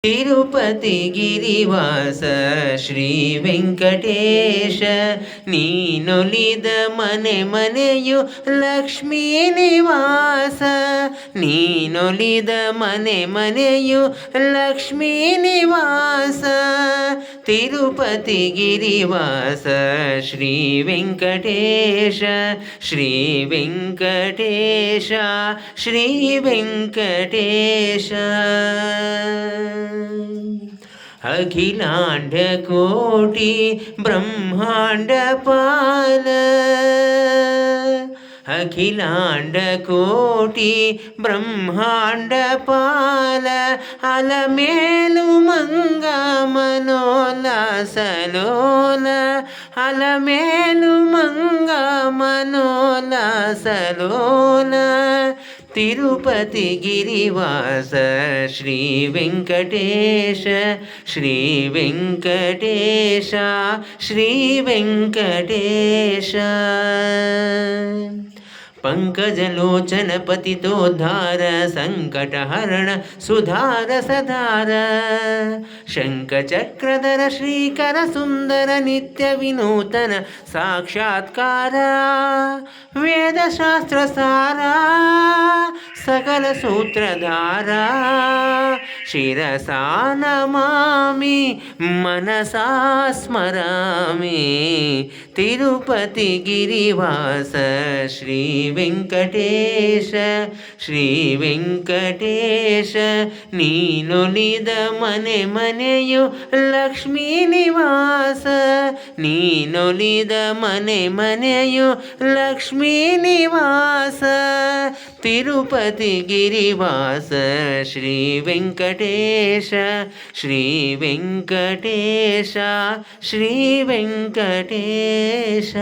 ತಿರುಪತಿ ಗಿರಿವಾಸ ಶ್ರೀ ವೆಂಕಟೇಶ, ನೀನೊಲಿದ ಮನೆ ಮನೆಯು ಲಕ್ಷ್ಮೀ ನಿವಾಸ, ನೀನೊಲಿದ ಮನೆ ಮನೆಯು ಲಕ್ಷ್ಮೀ ನಿವಾಸ. ತಿರುಪತಿ ಗಿರಿವಾಸ ಶ್ರೀ ವೆಂಕಟೇಶ, ಶ್ರೀ ವೆಂಕಟೇಶ, ಶ್ರೀ ವೆಂಕಟೇಶ. ಅಖಿಲಾಂಡ ಕೋಟಿ ಬ್ರಹ್ಮಾಂಡ ಪಾಲ, ಅಖಿಲಾಂಡ ಕೋಟಿ ಬ್ರಹ್ಮಾಂಡ ಪಾಲ, ಅಲಮೇಲು ಮಂಗ ಮನೋಲಾಸಲೋಲ, ಅಲಮೇಲು ಮಂಗ ಮನೋಲಾಸಲೋಲ. ತಿರುಪತಿ ಗಿರಿವಾಸ ಶ್ರೀ ವೆಂಕಟೇಶ, ಶ್ರೀ ವೆಂಕಟೇಶ, ಶ್ರೀ ವೆಂಕಟೇಶ. पंकजलोचन पतितोद्धार संकटहरण सुधार सधार, शंखचक्रधर श्रीकर सुंदर नित्य विनूतन साक्षात्कार, वेदशास्त्र सारा सकल सूत्रधारा, शिरसा नमामि मनसा स्मरामि. तिरुपति गिरिवास श्री ವೆಂಕಟೇಶ, ಶ್ರೀ ವೆಂಕಟೇಶ, ನೀನೊಲಿದ ಮನೆ ಮನೆಯು ಲಕ್ಷ್ಮೀ ನಿವಾಸ, ನೀನೊಲಿದ ಮನೆ ಮನೆಯು ಲಕ್ಷ್ಮೀ ನಿವಾಸ. ತಿರುಪತಿ ಗಿರಿವಾಸ ಶ್ರೀ ವೆಂಕಟೇಶ, ಶ್ರೀ ವೆಂಕಟೇಶ, ಶ್ರೀ ವೆಂಕಟೇಶ.